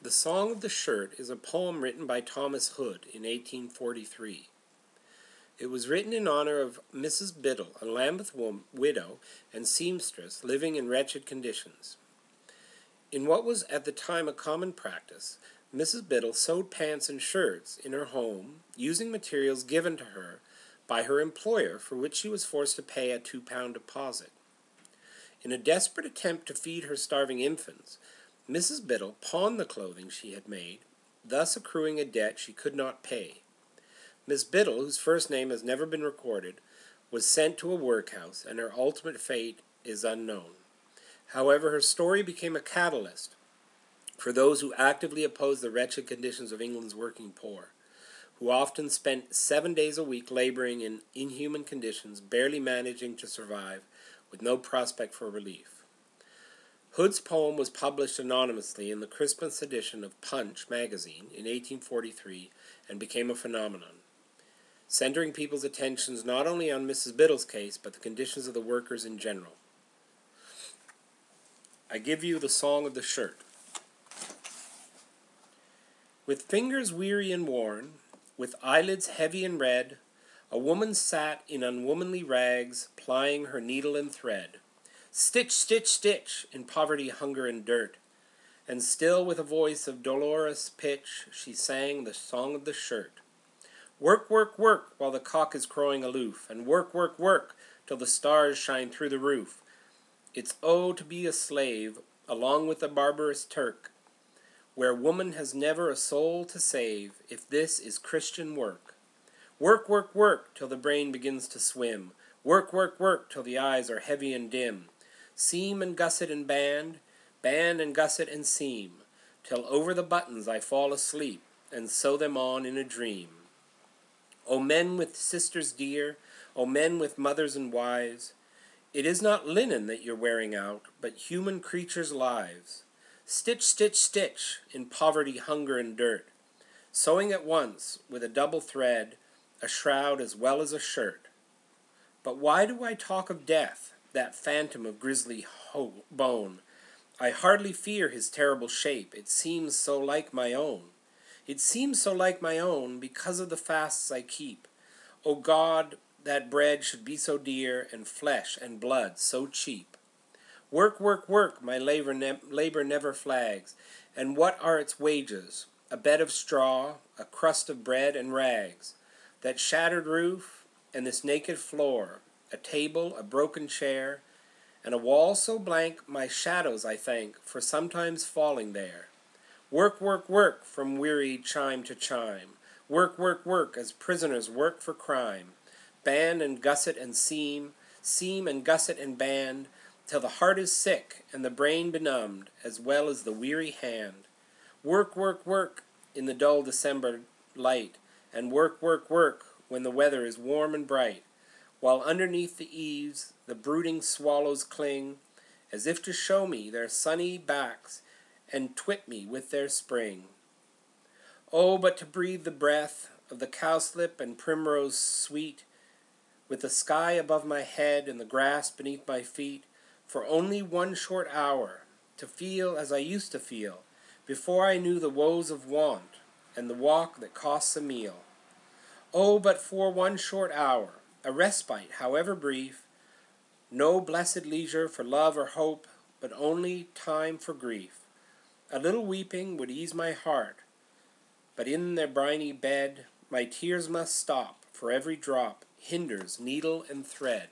The Song of the Shirt is a poem written by Thomas Hood in 1843. It was written in honor of Mrs. Biddle, a Lambeth widow and seamstress living in wretched conditions. In what was at the time a common practice, Mrs. Biddle sewed pants and shirts in her home using materials given to her by her employer, for which she was forced to pay a £2 deposit. In a desperate attempt to feed her starving infants, Mrs. Biddle pawned the clothing she had made, thus accruing a debt she could not pay. Miss Biddle, whose first name has never been recorded, was sent to a workhouse, and her ultimate fate is unknown. However, her story became a catalyst for those who actively opposed the wretched conditions of England's working poor, who often spent 7 days a week laboring in inhuman conditions, barely managing to survive, with no prospect for relief. Hood's poem was published anonymously in the Christmas edition of Punch magazine in 1843 and became a phenomenon, centering people's attentions not only on Mrs. Biddle's case, but the conditions of the workers in general. I give you the Song of the Shirt. With fingers weary and worn, with eyelids heavy and red, a woman sat in unwomanly rags, plying her needle and thread. Stitch, stitch, stitch, in poverty, hunger, and dirt. And still with a voice of dolorous pitch, she sang the Song of the Shirt. Work, work, work, while the cock is crowing aloof, and work, work, work, till the stars shine through the roof. It's oh to be a slave, along with the barbarous Turk, where woman has never a soul to save, if this is Christian work. Work, work, work, till the brain begins to swim. Work, work, work, till the eyes are heavy and dim. Seam and gusset and band and gusset and seam, till over the buttons I fall asleep, and sew them on in a dream. O men with sisters dear, O men with mothers and wives, it is not linen that you're wearing out, but human creatures' lives. Stitch, stitch, stitch, in poverty, hunger, and dirt, sewing at once, with a double thread, a shroud as well as a shirt. But why do I talk of death, that phantom of grisly bone? I hardly fear his terrible shape, it seems so like my own. It seems so like my own because of the fasts I keep. O God, that bread should be so dear, and flesh and blood so cheap. Work, work, work, my labor never flags, and what are its wages? A bed of straw, a crust of bread and rags, that shattered roof, and this naked floor, a table, a broken chair, and a wall so blank my shadows I thank for sometimes falling there. Work, work, work, from weary chime to chime. Work, work, work, as prisoners work for crime. Band and gusset and seam and gusset and band, till the heart is sick and the brain benumbed, as well as the weary hand. Work, work, work, in the dull December light, and work, work, work, when the weather is warm and bright, while underneath the eaves the brooding swallows cling, as if to show me their sunny backs and twit me with their spring. Oh, but to breathe the breath of the cowslip and primrose sweet, with the sky above my head and the grass beneath my feet, for only one short hour, to feel as I used to feel, before I knew the woes of want, and the walk that costs a meal. Oh, but for one short hour, a respite, however brief, no blessed leisure for love or hope, but only time for grief. A little weeping would ease my heart, but in their briny bed my tears must stop, for every drop hinders needle and thread.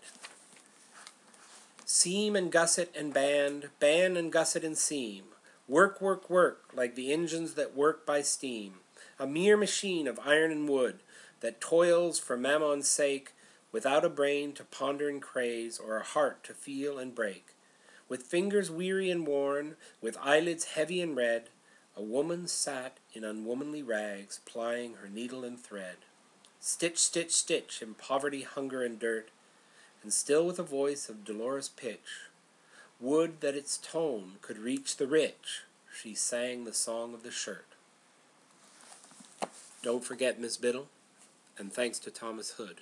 Seam and gusset and band and gusset and seam, work, work, work, like the engines that work by steam, a mere machine of iron and wood, that toils for mammon's sake, without a brain to ponder and craze, or a heart to feel and break. With fingers weary and worn, with eyelids heavy and red, a woman sat in unwomanly rags, plying her needle and thread. Stitch, stitch, stitch, in poverty, hunger, and dirt, and still with a voice of dolorous pitch, would that its tone could reach the rich, she sang the Song of the Shirt. Don't forget Miss Biddle, and thanks to Thomas Hood.